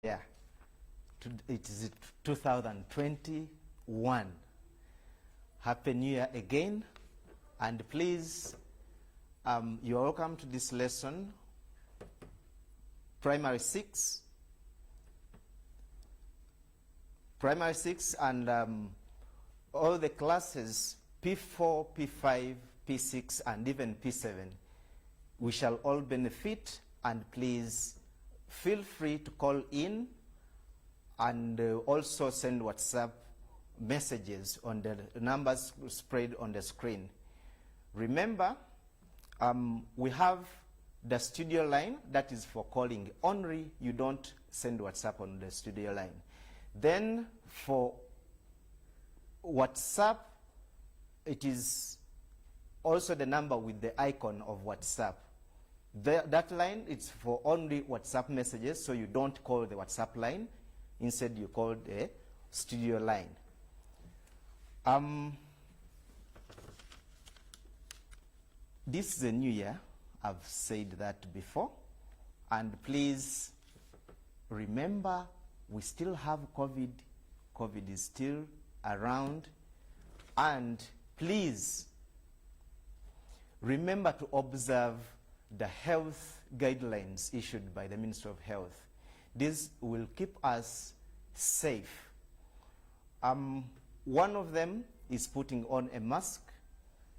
Yeah, it is 2021. Happy New Year again, and please, you're welcome to this lesson, Primary 6, and all the classes, P4, P5, P6, and even P7, we shall all benefit, and please feel free to call in and also send WhatsApp messages on the numbers spread on the screen. Remember, we have the studio line that is for calling only. You don't send WhatsApp on the studio line. Then for WhatsApp, it is also the number with the icon of WhatsApp. That line is for only WhatsApp messages, so you don't call the WhatsApp line. Instead, you call the studio line. This is a new year. I've said that before. And please remember, we still have COVID. COVID is still around. And please remember to observe the health guidelines issued by the Ministry of Health. This will keep us safe. One of them is putting on a mask.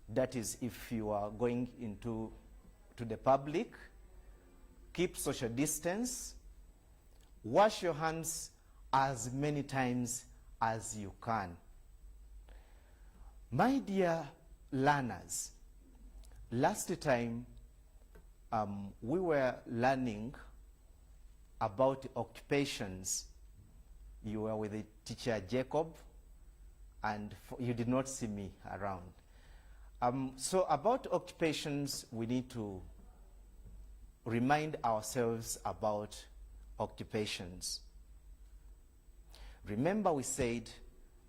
That is, if you are going to the public, keep social distance, wash your hands as many times as you can. My dear learners, last time we were learning about occupations. You were with the teacher Jacob, and you did not see me around. So about occupations, we need to remind ourselves about occupations. Remember, we said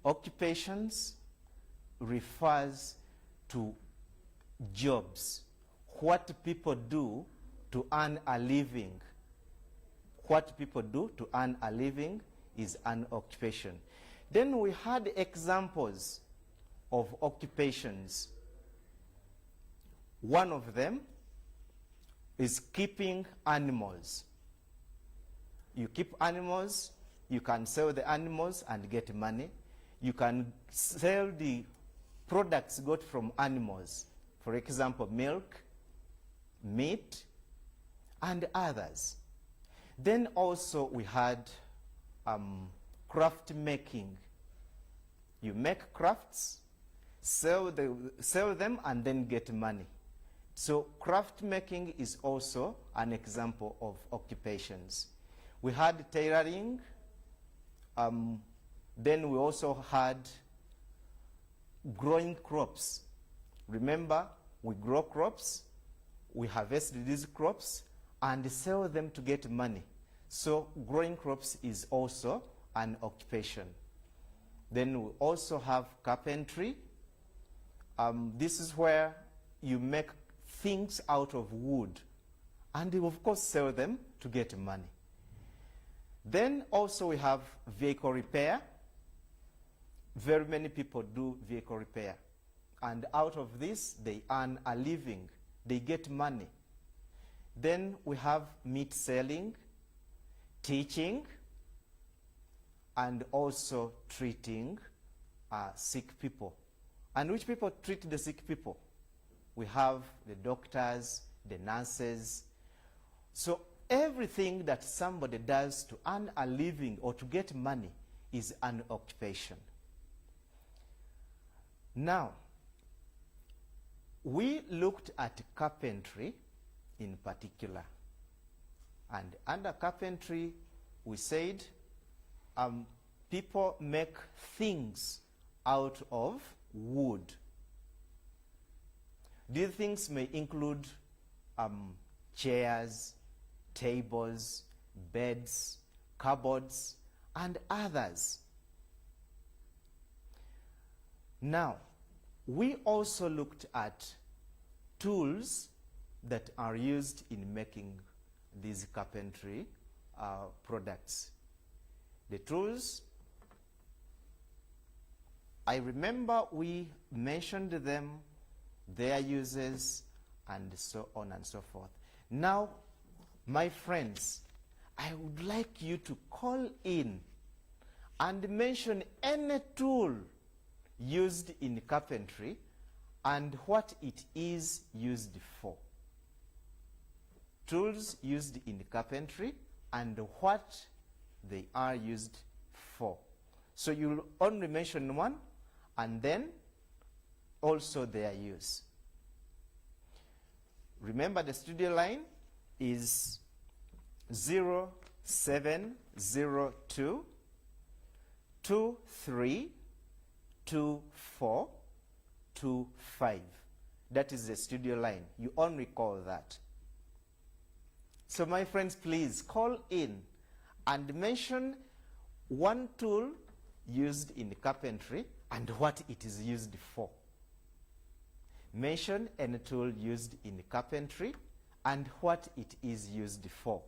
occupations refers to jobs, what people do to earn a living. What people do to earn a living is an occupation. Then we had examples of occupations. One of them is keeping animals. You keep animals, you can sell the animals and get money. You can sell the products got from animals. For example, milk, meat, and others. Then also we had craft making. You make crafts, sell them, and then get money. So craft making is also an example of occupations. We had tailoring. Then we also had growing crops. Remember, we grow crops, we harvest these crops, and sell them to get money. So growing crops is also an occupation. Then we also have carpentry. This is where you make things out of wood, and you of course sell them to get money. Then also we have vehicle repair. Very many people do vehicle repair, and out of this they earn a living, they get money. Then we have meat selling, teaching, and also treating sick people. And which people treat the sick people? We have the doctors, the nurses. So everything that somebody does to earn a living or to get money is an occupation. Now, we looked at carpentry in particular. And under carpentry, we said people make things out of wood. These things may include chairs, tables, beds, cupboards, and others. Now, we also looked at tools that are used in making these carpentry products. The tools, I remember we mentioned them, their uses, and so on and so forth. Now, my friends, I would like you to call in and mention any tool used in carpentry and what it is used for. Tools used in carpentry and what they are used for. So you'll only mention one and then also their use. Remember, the studio line is 0702 232425. That is the studio line. You only call that. So my friends, please call in and mention one tool used in carpentry and what it is used for. Mention any tool used in carpentry and what it is used for.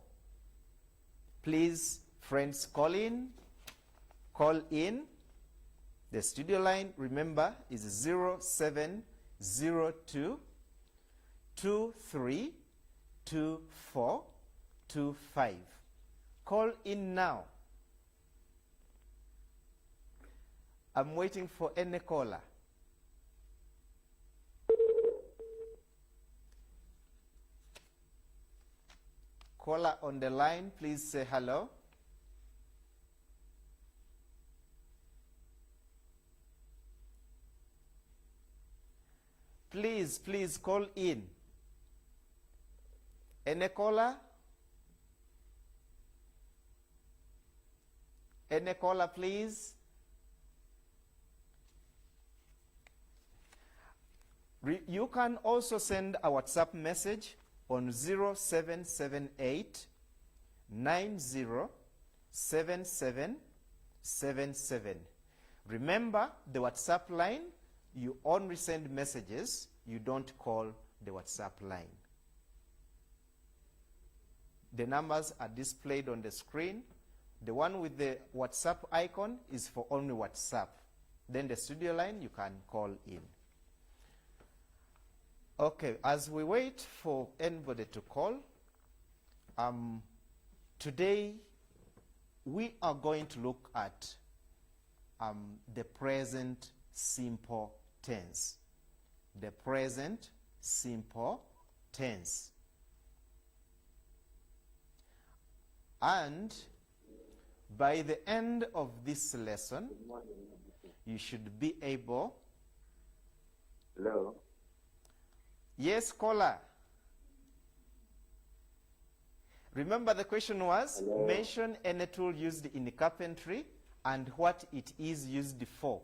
Please, friends, call in. Call in. The studio line, remember, is 0702 232425. Call in now. I'm waiting for any caller. Caller on the line, please say hello. Please call in. Any caller? Any caller, please? You can also send a WhatsApp message on 0778 907777. Remember, the WhatsApp line, you only send messages, you don't call the WhatsApp line. The numbers are displayed on the screen. The one with the WhatsApp icon is for only WhatsApp. Then the studio line, you can call in. Okay, as we wait for anybody to call, today we are going to look at the present simple tense. The present simple tense. And by the end of this lesson, you should be able... Hello? Yes, caller. Remember the question was, hello? Mention any tool used in carpentry and what it is used for.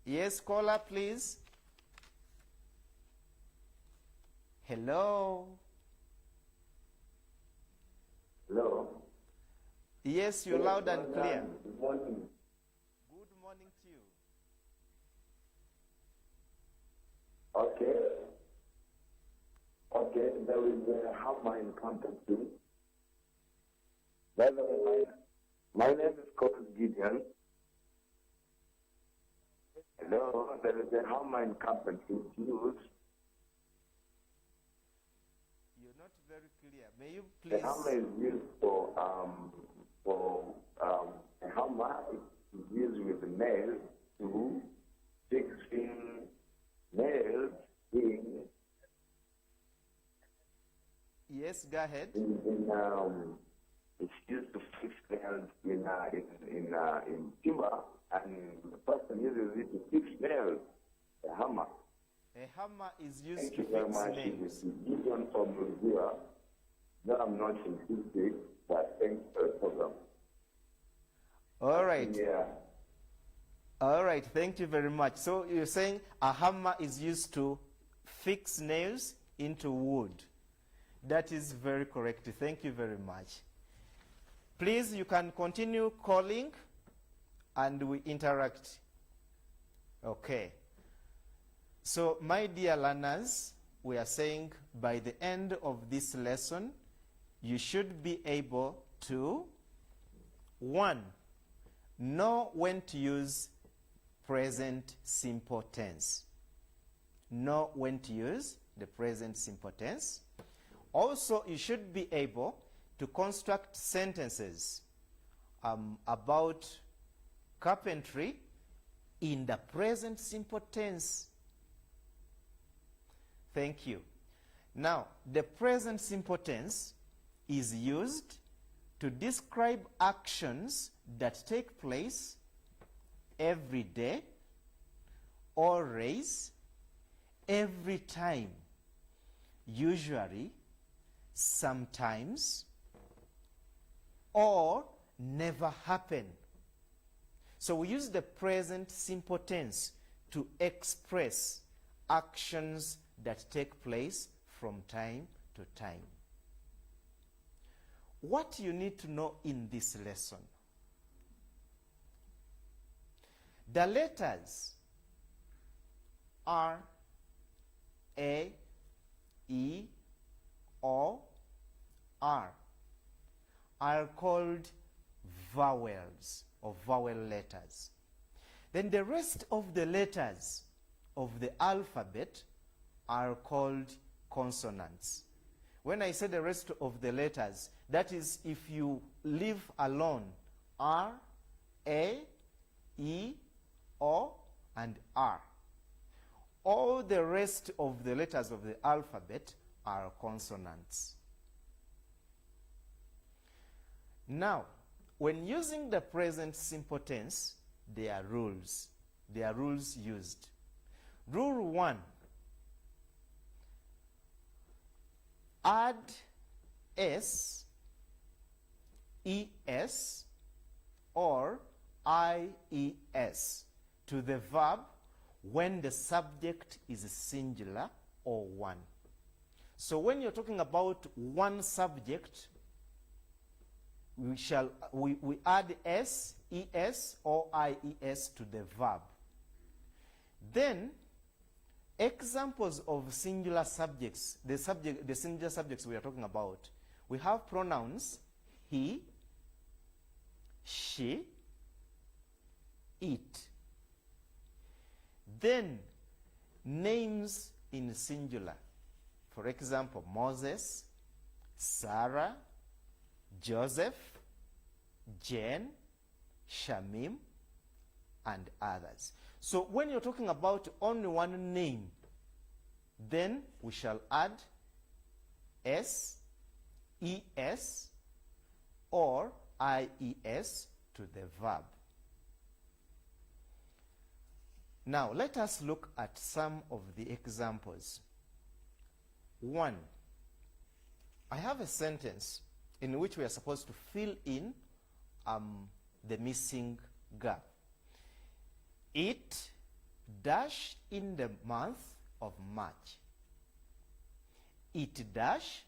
Yes, caller, please. Hello? Hello? Yes, you're loud and clear. Good morning. Good morning to you. Okay. Okay, there is a hammer in front of you. By the way, my name is called Gideon. Hello, there is a hammer in carpentry used. You're not very clear. May you The please... hammer is used for a hammer is used with nails to fixing nails in Yes, go ahead. It's used to fix nails in timber, and the person uses it to fix nails. A hammer. A hammer is used Thank to you very fix much. nails. This is Gideon from Brazil. No, I'm not in physics, but thanks for the program. All right. Yeah. All right, thank you very much. So you're saying a hammer is used to fix nails into wood. That is very correct. Thank you very much. Please, you can continue calling and we interact. Okay. So, my dear learners, we are saying by the end of this lesson, you should be able to, 1, know when to use present simple tense. Know when to use the present simple tense. Also, you should be able to construct sentences about carpentry in the present simple tense. Thank you. Now, the present simple tense is used to describe actions that take place every day, always, every time, usually, sometimes, or never happen. So we use the present simple tense to express actions that take place from time to time. What you need to know in this lesson: the letters R, A, E, O, R are called vowels or vowel letters. Then the rest of the letters of the alphabet are called consonants. When I say the rest of the letters, that is if you leave alone R, A, E, O, and R. All the rest of the letters of the alphabet are consonants. Now, when using the present simple tense, there are rules. There are rules used. Rule 1. Add S, ES, or IES to the verb when the subject is singular or one. So when you're talking about one subject, we add S, ES, or IES to the verb. Then, examples of singular subjects, the singular subjects we are talking about, we have pronouns he, she, it. Then, names in singular. For example, Moses, Sarah, Joseph, Jane, Shamim, and others. So when you're talking about only one name, then we shall add S, ES, or IES to the verb. Now, let us look at some of the examples. 1. I have a sentence in which we are supposed to fill in the missing gap. It dash in the month of March. It dash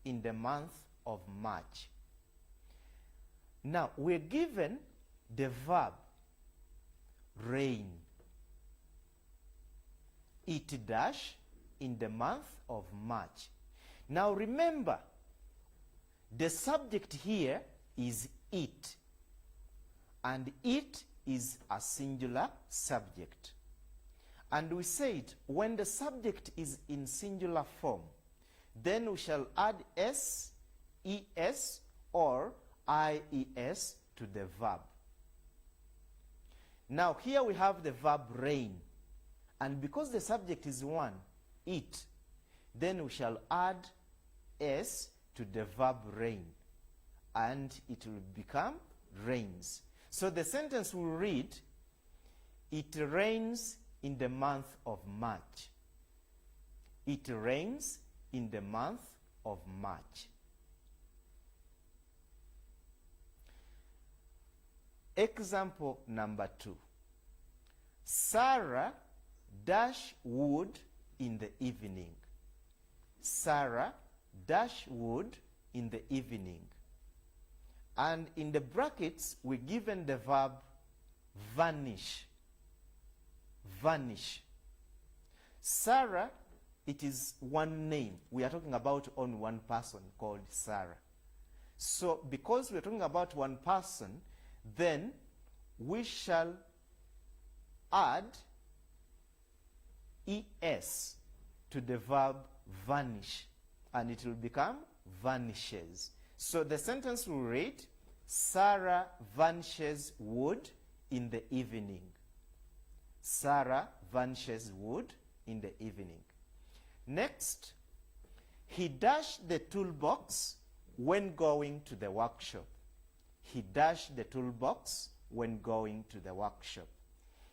in the month of March. Now, we're given the verb rain. It dash in the month of March. Now remember, the subject here is it, and it is a singular subject. And we said when the subject is in singular form, then we shall add S, ES, or IES to the verb. Now here we have the verb rain, and because the subject is one, it, then we shall add S to the verb rain, and it will become rains. So the sentence will read, it rains in the month of March. It rains in the month of March. Example number 2. Sarah dash wood in the evening. Sarah dash wood in the evening. And in the brackets, we're given the verb vanish. Vanish. Sarah, it is one name. We are talking about only one person called Sarah. So because we're talking about one person, then we shall add es to the verb vanish, and it will become vanishes. So the sentence will read, Sarah vanishes wood in the evening. Sarah vanishes wood in the evening. Next, he dashed the toolbox when going to the workshop. He dashed the toolbox when going to the workshop.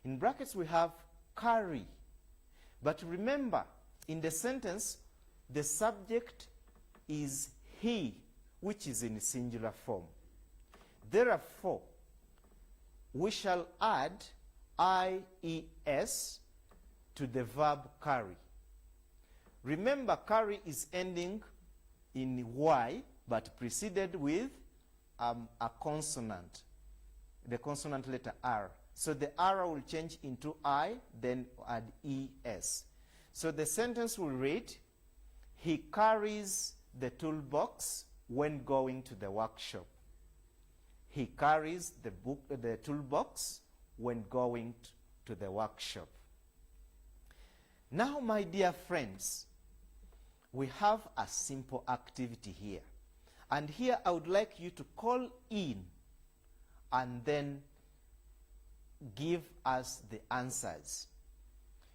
In brackets we have carry. But remember, in the sentence, the subject is he, which is in singular form. Therefore, we shall add ies to the verb carry. Remember, carry is ending in y, but preceded with a consonant, the consonant letter R. So the R will change into I, then add es. So the sentence will read, he carries the toolbox when going to the workshop. He carries the toolbox when going to the workshop. Now, my dear friends, we have a simple activity here. And here I would like you to call in and then give us the answers.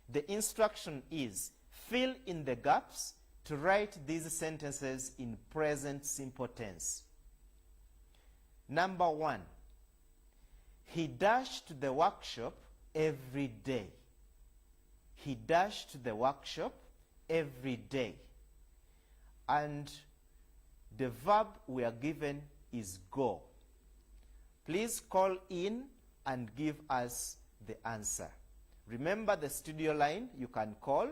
The instruction is fill in the gaps to write these sentences in present simple tense. Number 1, he dashed to the workshop every day. He dashed to the workshop every day. And the verb we are given is go. Please call in and give us the answer. Remember, the studio line you can call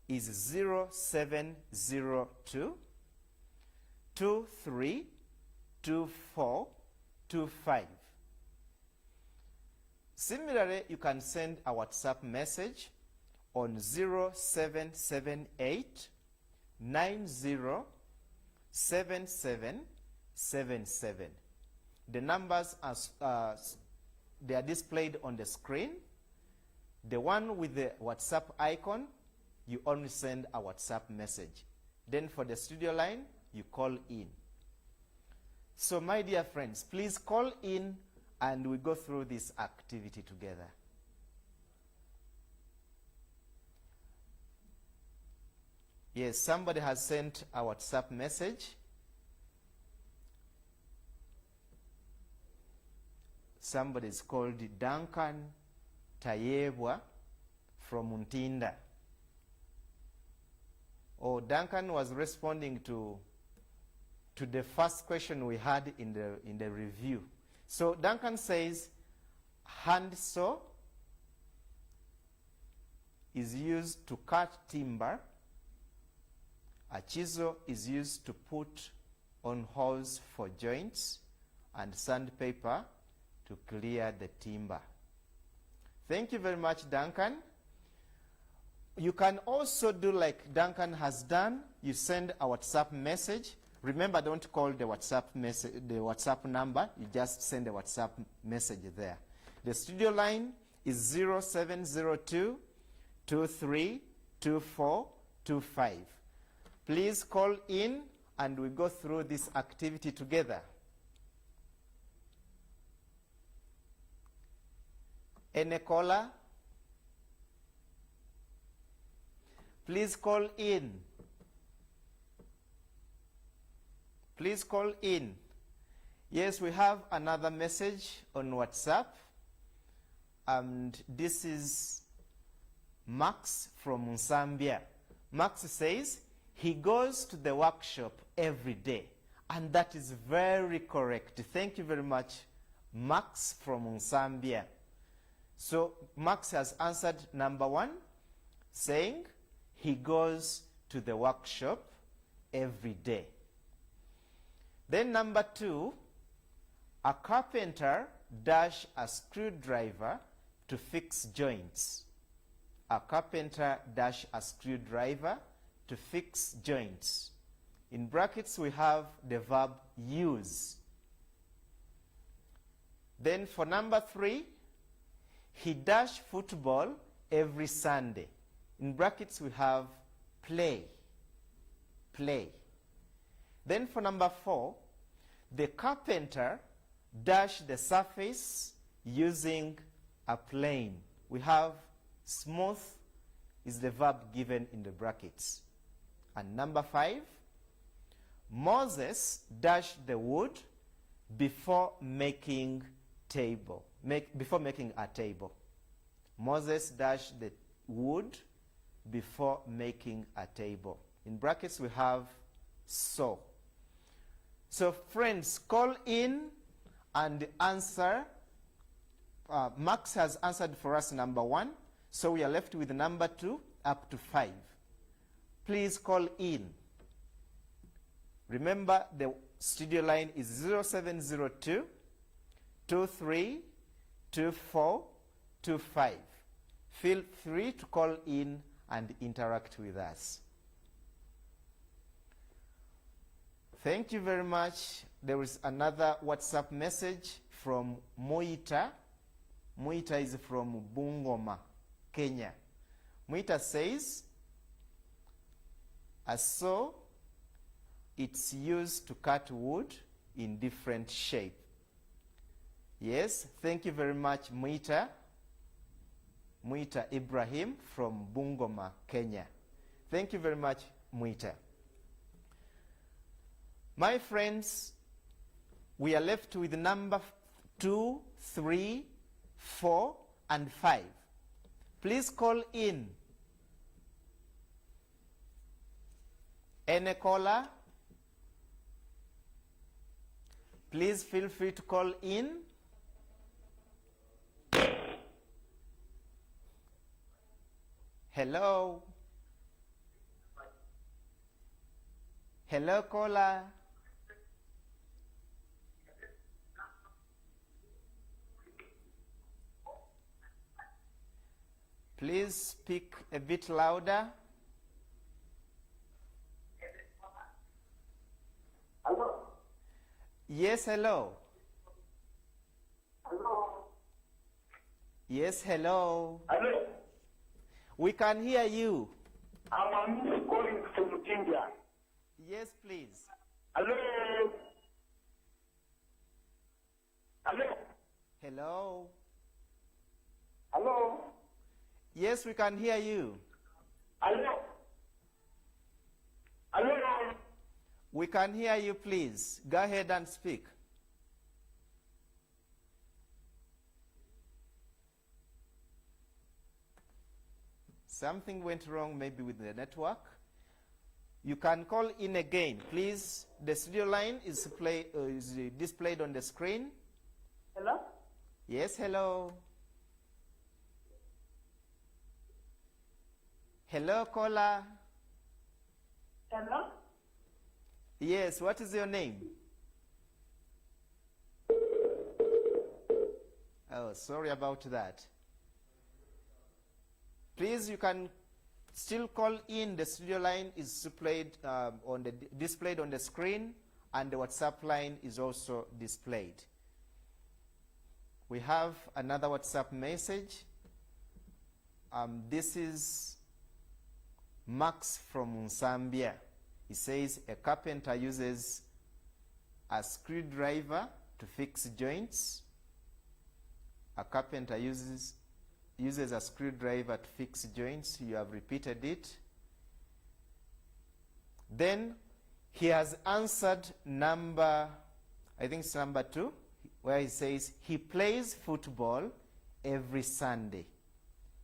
is 0702 232425. Similarly, you can send a WhatsApp message on 0778 907777. The numbers are they are displayed on the screen. The one with the WhatsApp icon, you only send a WhatsApp message. Then for the studio line, you call in. So my dear friends, please call in and we go through this activity together. Yes, somebody has sent a WhatsApp message. Somebody is called Duncan Tayebwa from Untinda. Oh, Duncan was responding to the first question we had in the review. So Duncan says, handsaw is used to cut timber. A chisel is used to put on holes for joints, and sandpaper to clear the timber. Thank you very much, Duncan. You can also do like Duncan has done. You send a WhatsApp message. Remember, don't call the WhatsApp number. You just send a WhatsApp message there. The studio line is 0702 232425. Please call in and we go through this activity together. Any caller? Please call in. Please call in. Yes, we have another message on WhatsApp. And this is Max from Zambia. Max says he goes to the workshop every day. And that is very correct. Thank you very much, Max from Zambia. So Max has answered number 1, saying he goes to the workshop every day. Then number 2, a carpenter dash a screwdriver to fix joints. A carpenter dash a screwdriver to fix joints. In brackets, we have the verb use. Then for number 3, he does football every Sunday. In brackets, we have play. Play. Then for number 4, the carpenter dashed the surface using a plane. We have smooth is the verb given in the brackets. And number 5, Moses dashed the wood before making a table. Moses dashed the wood before making a table. In brackets, we have so. So friends, call in and answer. Max has answered for us number 1, so we are left with number 2 up to 5. Please call in. Remember, the studio line is 0702 232425. Feel free to call in and interact with us. Thank you very much. There is another WhatsApp message from Muita. Muita is from Bungoma, Kenya. Muita says, a saw, it's used to cut wood in different shape. Yes, thank you very much, Muita. Muita Ibrahim from Bungoma, Kenya. Thank you very much, Muita. My friends, we are left with number 2, 3, 4, and 5. Please call in. Any caller? Please feel free to call in. Hello? Hello, caller? Please speak a bit louder. Hello? Yes, hello. Hello? Yes, hello. Hello? We can hear you. I'm calling from India. Yes, please. Hello? Hello? Hello. Hello? Yes, we can hear you. Hello? Hello? We can hear you, please. Go ahead and speak. Something went wrong maybe with the network. You can call in again. Please, the studio line is displayed on the screen. Hello? Yes, hello. Hello, caller. Hello? Yes, what is your name? Oh, sorry about that. Please, you can still call in. The studio line is displayed on the screen, and the WhatsApp line is also displayed. We have another WhatsApp message. This is Max from Zambia. He says a carpenter uses a screwdriver to fix joints. A carpenter uses a screwdriver to fix joints. You have repeated it. Then he has answered I think it's number 2, where he says he plays football every Sunday.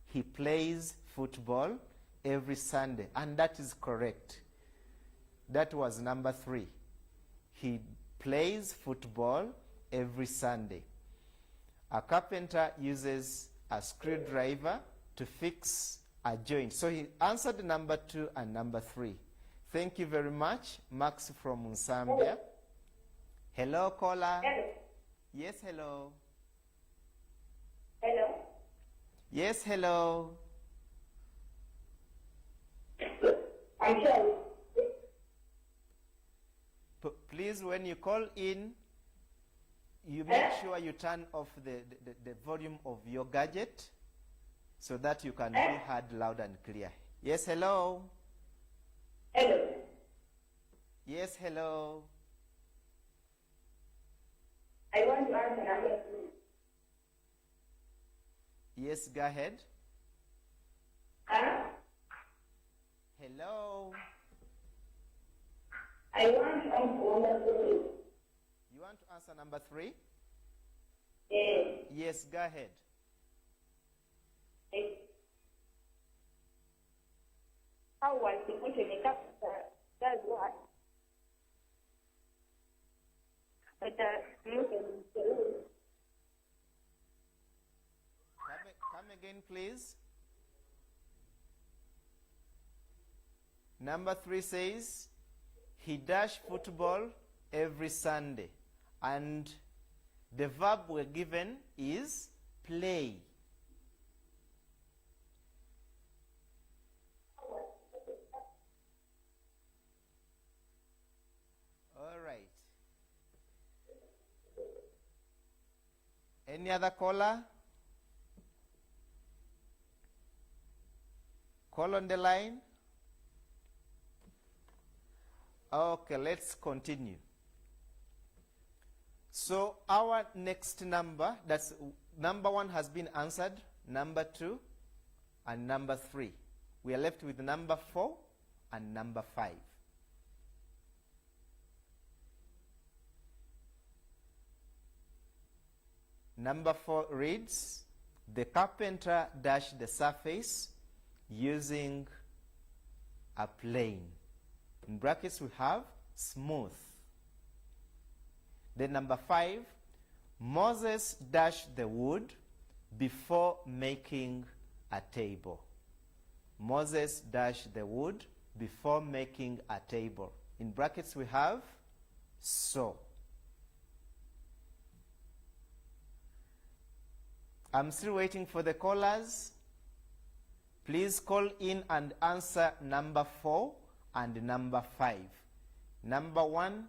He plays football every Sunday, and that is correct. That was number 3. He plays football every Sunday. A carpenter uses a screwdriver to fix a joint. So he answered number 2 and number 3. Thank you very much, Max from Zambia. Hello, caller. Hello? Yes, hello. Hello? Yes, hello. I'm sorry. Please, when you call in, you make sure you turn off the volume of your gadget so that you can be heard loud and clear. Yes, hello. Hello. Yes, hello. I want to answer number 3. Yes, go ahead. Huh? Hello. I want to answer number 3. You want to answer number 3? Yes. Yes, go ahead. How was the question does what? But Come again, please. Number 3 says, he dashed football every Sunday. And the verb we're given is play. All right. Any other caller? Call on the line. Okay, let's continue. So our next number, that's number 1 has been answered, number 2 and number 3. We are left with number 4 and number 5. Number 4 reads, the carpenter dashed the surface using a plane. In brackets we have smooth. Then number 5, Moses dashed the wood before making a table. Moses dashed the wood before making a table. In brackets we have saw. I'm still waiting for the callers. Please call in and answer number 4 and number 5. Number 1,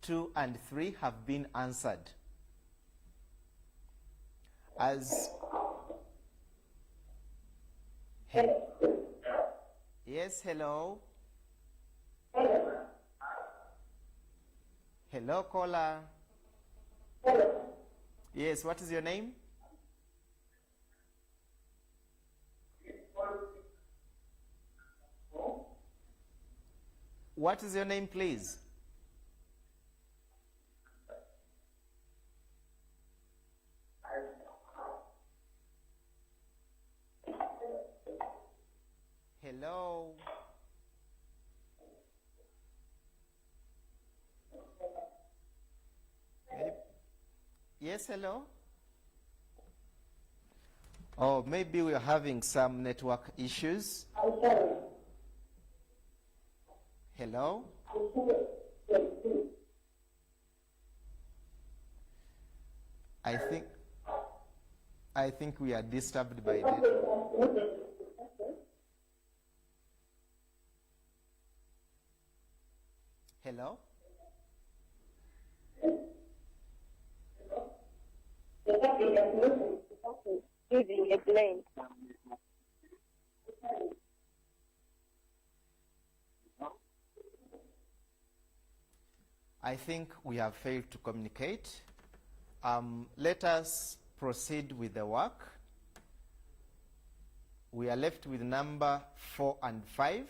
2, and 3 have been answered. Yes, hello. Hello, caller. Yes, what is your name? What is your name, please? Hello. Yes, hello. Oh, maybe we're having some network issues. Hello? I think we are disturbed by that. Hello? Using a plane. I think we have failed to communicate. Let us proceed with the work. We are left with number 4 and 5.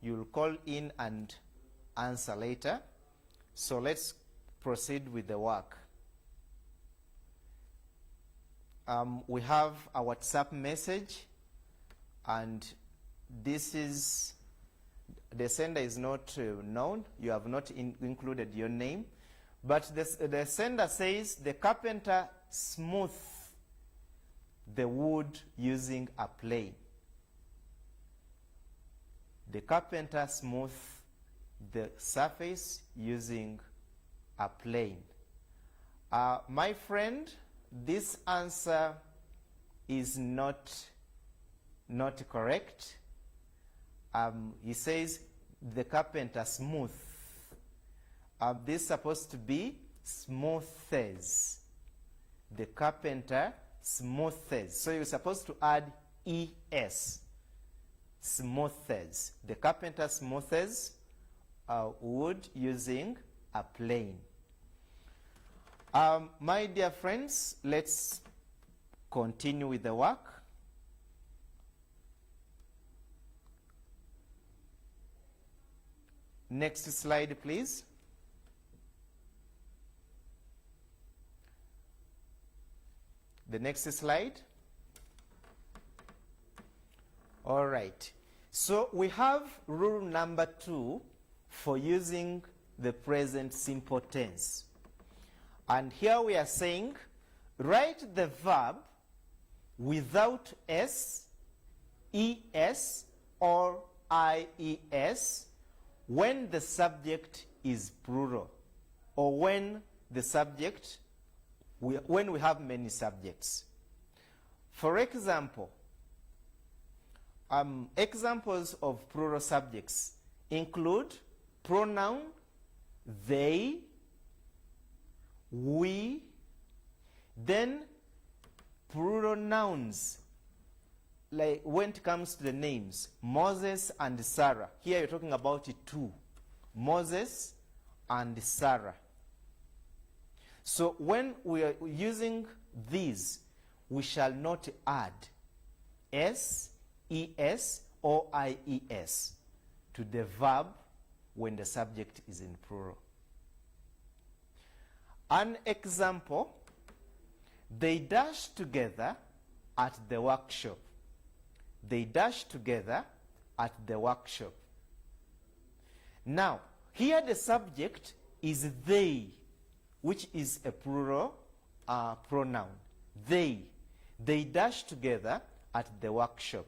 You'll call in and answer later. So let's proceed with the work. We have a WhatsApp message, and this is, the sender is not known. You have not included your name. But the sender says, the carpenter smoothed the wood using a plane. The carpenter smoothed the surface using a plane. My friend, this answer is not correct. He says the carpenter smooth. This is supposed to be smoothes. The carpenter smoothes. So you're supposed to add es. Smoothes. The carpenter smoothes wood using a plane. My dear friends, let's continue with the work. Next slide, please. The next slide. All right. So we have rule number 2 for using the present simple tense. And here we are saying, write the verb without s, es, or ies when the subject is plural, or when we have many subjects. For example, examples of plural subjects include pronoun they, we, then plural nouns, like when it comes to the names, Moses and Sarah. Here you're talking about it two, Moses and Sarah. So when we are using these, we shall not add s, es, or ies to the verb when the subject is in plural. An example, they dashed together at the workshop. They dashed together at the workshop. Now, here the subject is they, which is a plural pronoun. They dash together at the workshop.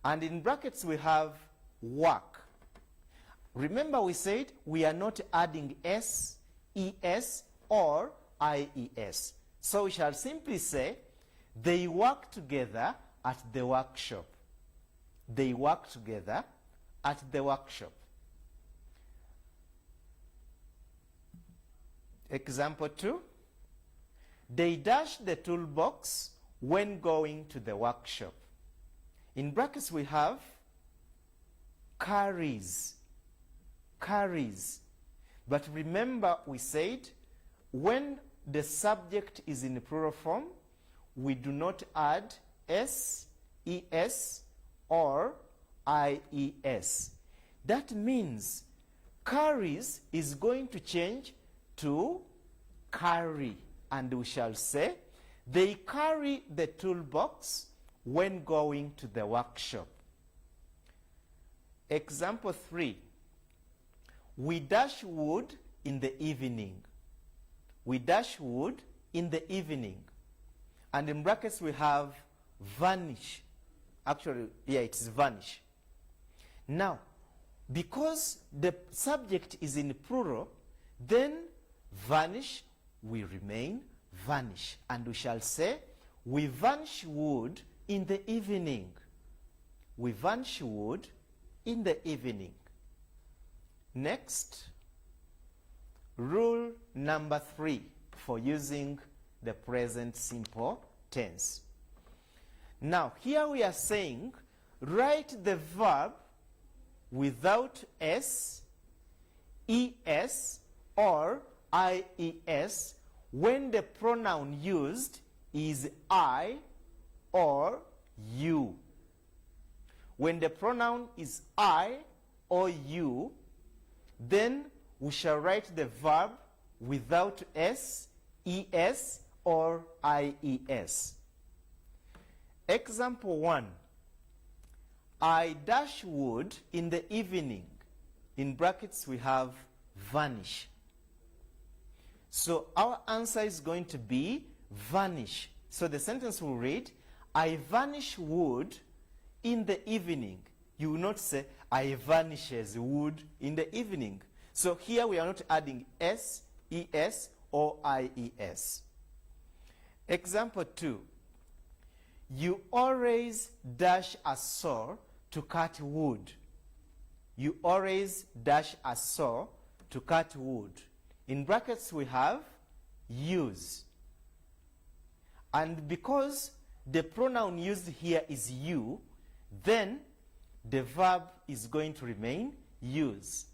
And in brackets we have work. Remember we said we are not adding s, es, or ies. So we shall simply say, they work together at the workshop. They work together at the workshop. Example 2. They dashed the toolbox when going to the workshop. In brackets we have carries. Carries. But remember we said when the subject is in plural form, we do not add s, es, or ies. That means carries is going to change to carry, and we shall say they carry the toolbox when going to the workshop. Example 3. We dash wood in the evening. We dash wood in the evening. And in brackets we have vanish. Actually, yeah, it's vanish. Now, because the subject is in plural, then vanish will remain vanish. And we shall say, we vanish wood in the evening. We vanish wood in the evening. Next, rule number 3 for using the present simple tense. Now, here we are saying, write the verb without s, es, or ies when the pronoun used is I or you. When the pronoun is I or you, then we shall write the verb without s, es, or ies. Example 1. I dash wood in the evening. In brackets we have vanish. So our answer is going to be vanish. So the sentence will read, I vanish wood in the evening. You will not say, I vanishes wood in the evening. So here we are not adding s, es, or ies. Example 2. You always dash a saw to cut wood. You always dash a saw to cut wood. In brackets we have use. And because the pronoun used here is you, then the verb is going to remain use.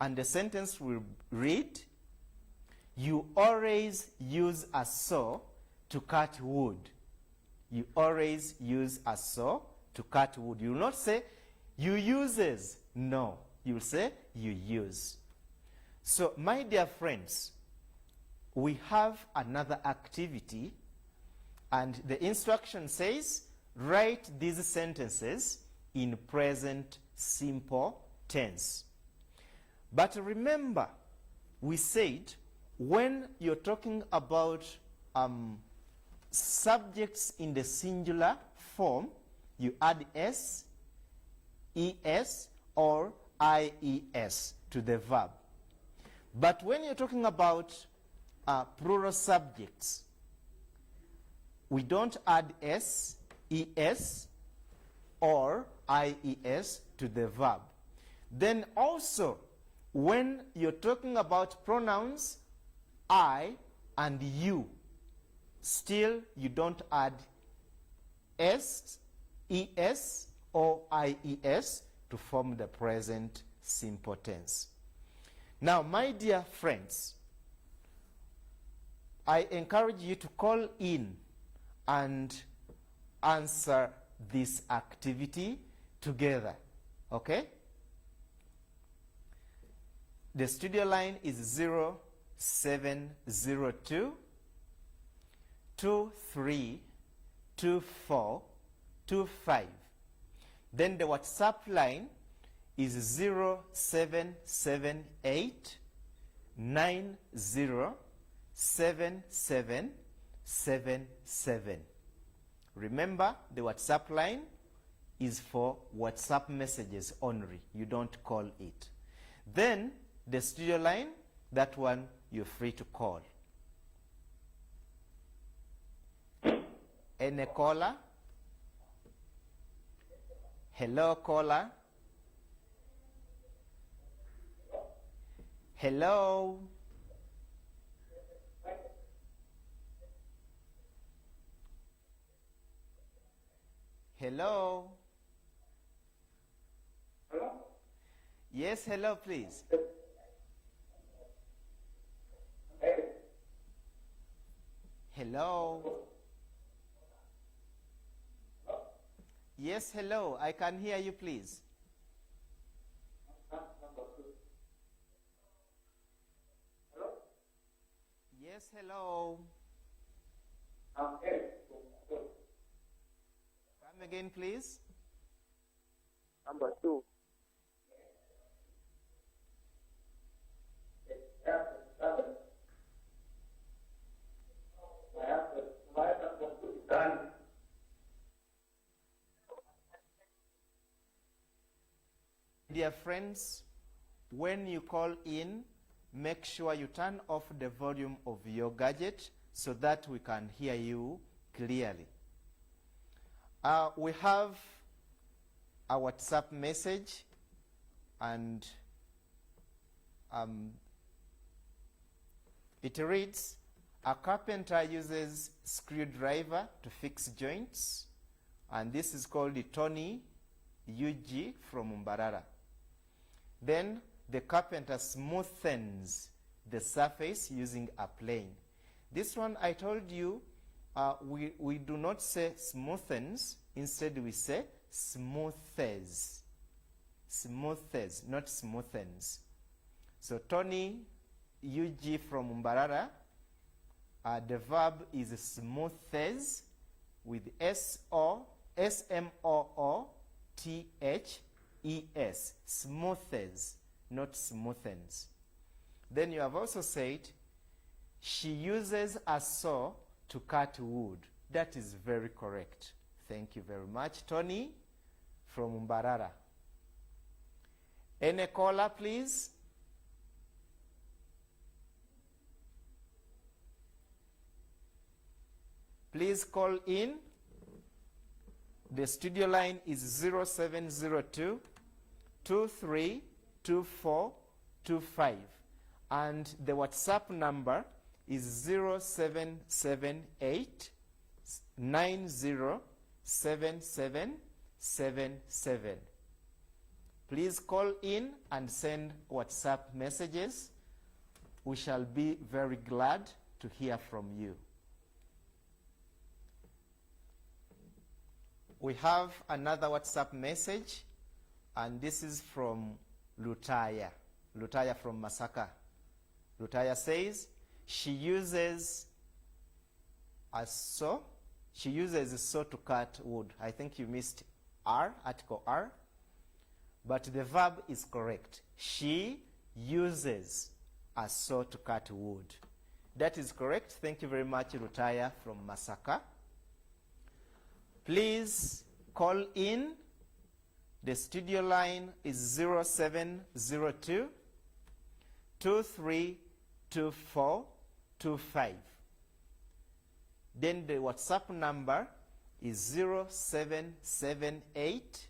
And the sentence will read, you always use a saw to cut wood. You always use a saw to cut wood. You will not say, you uses. No, you will say, you use. So, my dear friends, we have another activity, and the instruction says, write these sentences in present simple tense. But remember, we said, when you're talking about subjects in the singular form, you add s, es, or ies to the verb. But when you're talking about plural subjects, we don't add s, es, or ies to the verb. Then also, when you're talking about pronouns I and you, still you don't add s, es, or ies to form the present simple tense. Now, my dear friends, I encourage you to call in and answer this activity together, okay? The studio line is 0702 232425. Then the WhatsApp line is 0778 907777. Remember, the WhatsApp line is for WhatsApp messages only. You don't call it. Then the studio line, that one you're free to call. Any caller? Hello, caller. Hello. Hello. Hello? Yes, hello, please. Hello. Yes, hello. I can hear you, please. Hello? Yes, hello. Okay. Come again, please. Number 2. Dear friends, when you call in, make sure you turn off the volume of your gadget so that we can hear you clearly. We have a WhatsApp message, and it reads, a carpenter uses screwdriver to fix joints, and this is called the Tony UG from Mbarara. Then the carpenter smoothens the surface using a plane. This one I told you, we do not say smoothens, instead we say smoothers. Smoothers, not smoothens. So Tony UG from Mbarara, the verb is smoothers with SMOOTHES, smoothers, not smoothens. Then you have also said, she uses a saw to cut wood. That is very correct. Thank you very much, Tony from Mbarara. Any caller, please? Please call in. The studio line is 0702 232425. And the WhatsApp number is 0778 907777. Please call in and send WhatsApp messages. We shall be very glad to hear from you. We have another WhatsApp message, and this is from Lutaya. Lutaya from Masaka. Lutaya says she uses a saw. She uses a saw to cut wood. I think you missed R, article R. But the verb is correct. She uses a saw to cut wood. That is correct. Thank you very much, Lutaya from Masaka. Please call in. The studio line is 0702 232425. Then the WhatsApp number is 0778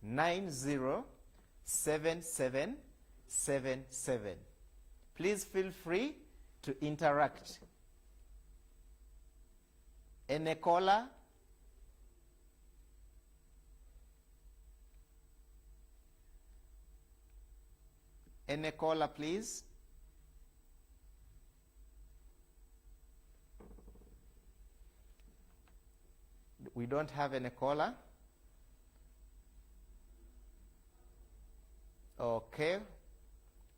907777. Please feel free to interact. Any caller? Any caller, please? We don't have any caller. Okay.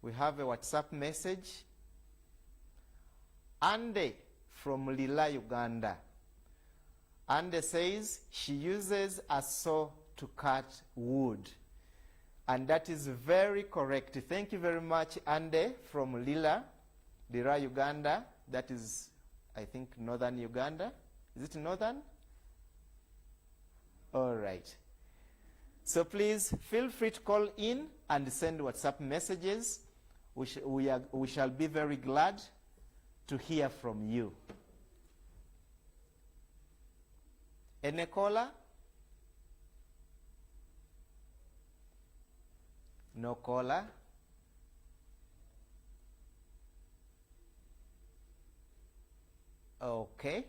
We have a WhatsApp message. Ande from Lila, Uganda. Ande says she uses a saw to cut wood. And that is very correct. Thank you very much, Ande from Lila, Uganda. That is, I think, northern Uganda. Is it northern? All right. So please feel free to call in and send WhatsApp messages. We shall be very glad to hear from you. Any caller? No caller? Okay.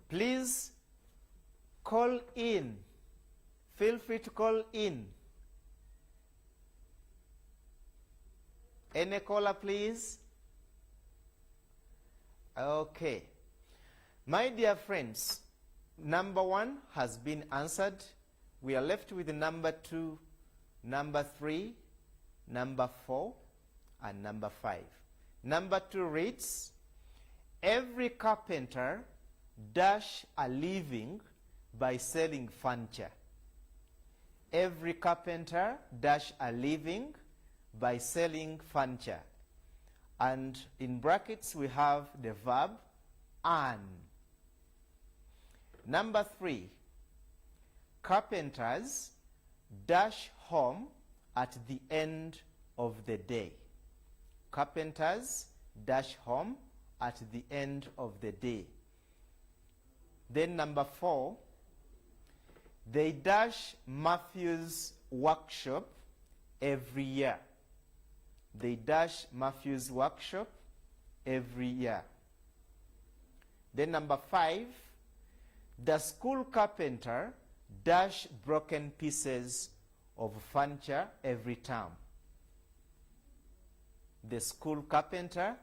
Please call in. Feel free to call in. Any caller, please? Okay. My dear friends, number 1 has been answered. We are left with number 2, number 3, number 4, and number 5. Number 2 reads, every carpenter dash a living by selling furniture. Every carpenter dash a living by selling furniture. And in brackets we have the verb earn. Number 3, carpenters dash home at the end of the day. Carpenters dash home at the end of the day. Then number 4, they dash Matthew's workshop every year. They dash Matthew's workshop every year. Then number 5, the school carpenter dash broken pieces of furniture every term. The school carpenter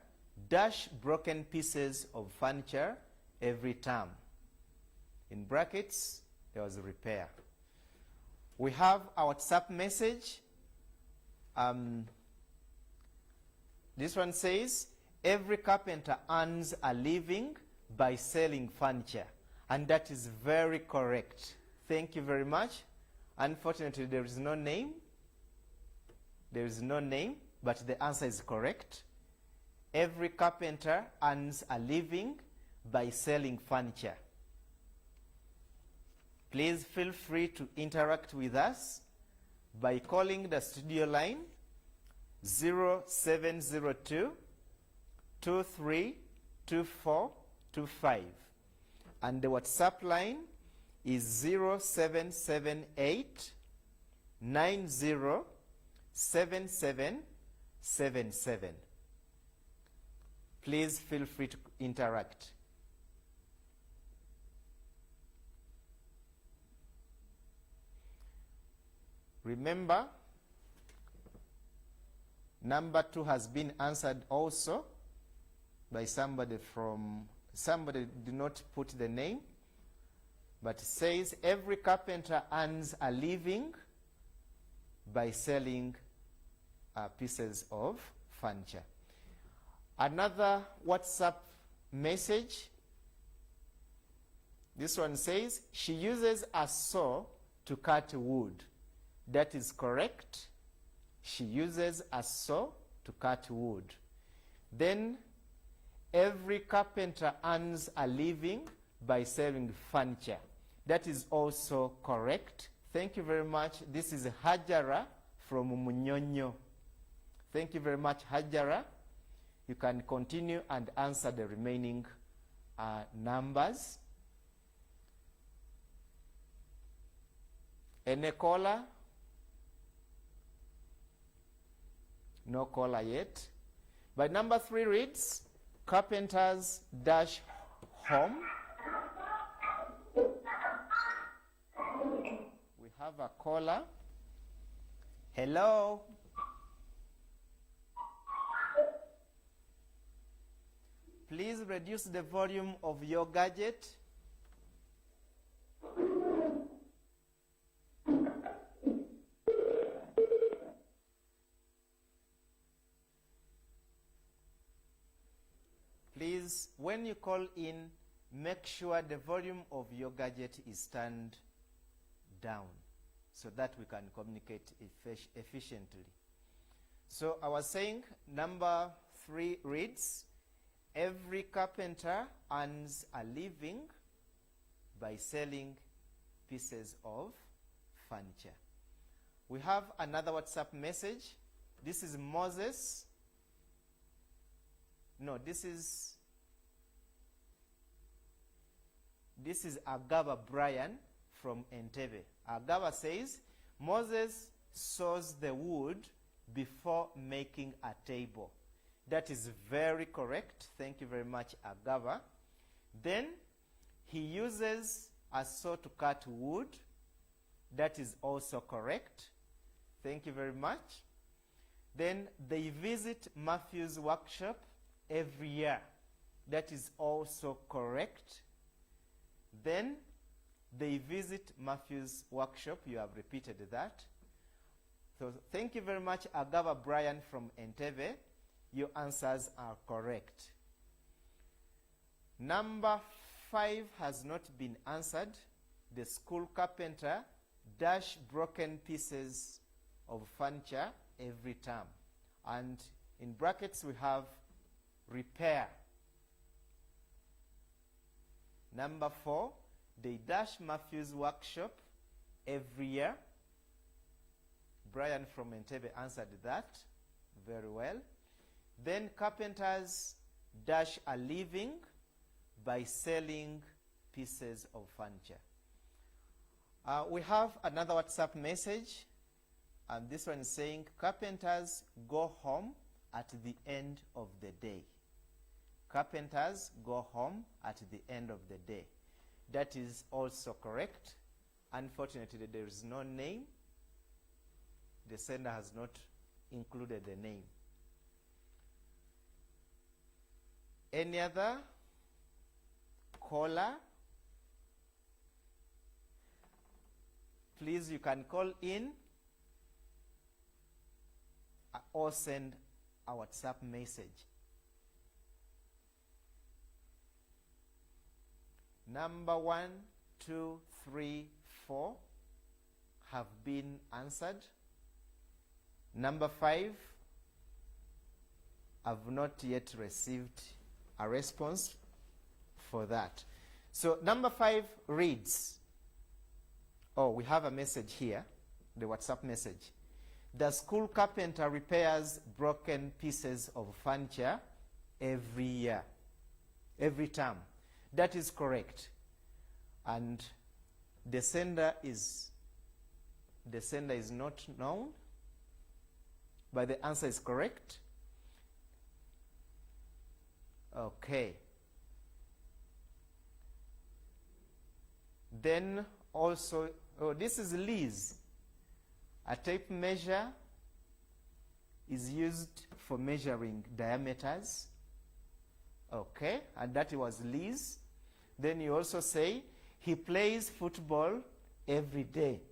dash broken pieces of furniture every term. In brackets, there was a repair. We have our WhatsApp message. This one says, every carpenter earns a living by selling furniture. And that is very correct. Thank you very much. Unfortunately, there is no name. There is no name, but the answer is correct. Every carpenter earns a living by selling furniture. Please feel free to interact with us by calling the studio line 0702 232425, and the WhatsApp line is 0778 907777. 77. Please feel free to interact. Remember, number 2 has been answered also by somebody did not put the name, but says every carpenter earns a living by selling pieces of furniture. Another WhatsApp message. This one says she uses a saw to cut wood. That is correct. She uses a saw to cut wood. Then every carpenter earns a living by selling furniture. That is also correct. Thank you very much. This is Hajara from Munyonyo. Thank you very much, Hajara. You can continue and answer the remaining numbers. Any caller? No caller yet. But number 3 reads, carpenters dash home. We have a caller. Hello. Please reduce the volume of your gadget. Please, when you call in, make sure the volume of your gadget is turned down so that we can communicate efficiently. So I was saying number 3 reads, every carpenter earns a living by selling pieces of furniture. We have another WhatsApp message. This is Moses. No, this is Agaba Brian from Entebbe. Agaba says, Moses saws the wood before making a table. That is very correct. Thank you very much, Agaba. Then he uses a saw to cut wood. That is also correct. Thank you very much. Then they visit Matthew's workshop every year. That is also correct. Then they visit Matthew's workshop. You have repeated that. So thank you very much, Agaba Brian from Entebbe. Your answers are correct. Number 5 has not been answered. The school carpenter dash broken pieces of furniture every term. And in brackets we have repair. Number 4, they dash Matthew's workshop every year. Brian from Entebbe answered that very well. Then carpenters dash a living by selling pieces of furniture. We have another WhatsApp message, and this one is saying carpenters go home at the end of the day. Carpenters go home at the end of the day. That is also correct. Unfortunately, there is no name. The sender has not included the name. Any other caller? Please, you can call in or send a WhatsApp message. Number 1, 2, 3, 4 have been answered. Number 5, I've not yet received a response for that. So number 5 reads, we have a message here, the WhatsApp message. The school carpenter repairs broken pieces of furniture every year, every term. That is correct. And the sender is not known. but the answer is correct. Okay. Then also, this is Liz. A tape measure is used for measuring diameters. Okay, and that was Liz. Then you also say, he plays football every day.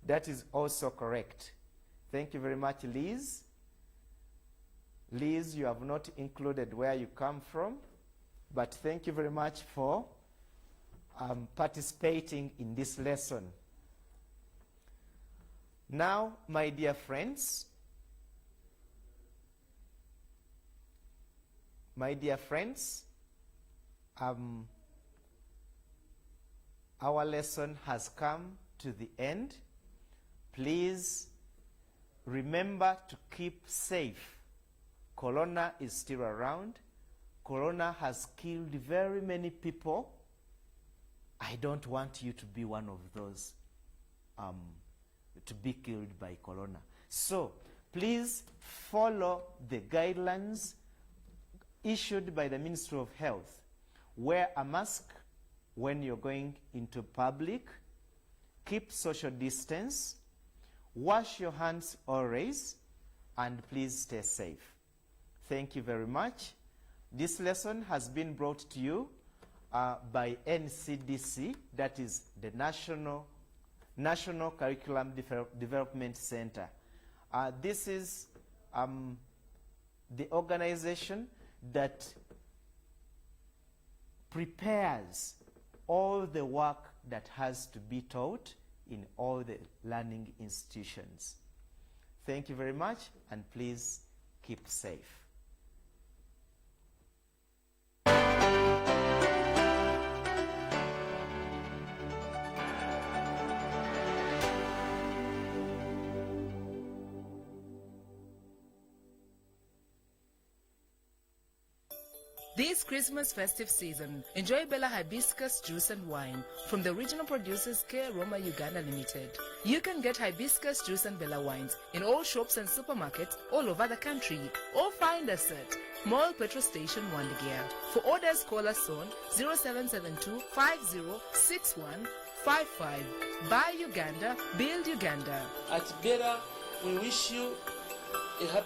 That is also correct. Thank you very much, Liz. Liz, you have not included where you come from, but thank you very much for participating in this lesson. Now, my dear friends, our lesson has come to the end. Please remember to keep safe. Corona is still around. Corona has killed very many people. I don't want you to be one of those to be killed by corona. So please follow the guidelines issued by the Ministry of Health. Wear a mask when you're going into public. Keep social distance. Wash your hands always. And please stay safe. Thank you very much. This lesson has been brought to you by NCDC, that is the National Curriculum Development Center. This is the organization that prepares all the work that has to be taught in all the learning institutions. Thank you very much, and please keep safe. This Christmas festive season, enjoy Bella Hibiscus juice and wine from the regional producers K. Roma Uganda Limited. You can get hibiscus juice and Bella wines in all shops and supermarkets all over the country, or find us at Mall Petrol Station Wandigia. For orders, call us on 0772 506155. Buy Uganda, build Uganda. At Bella, we wish you a happy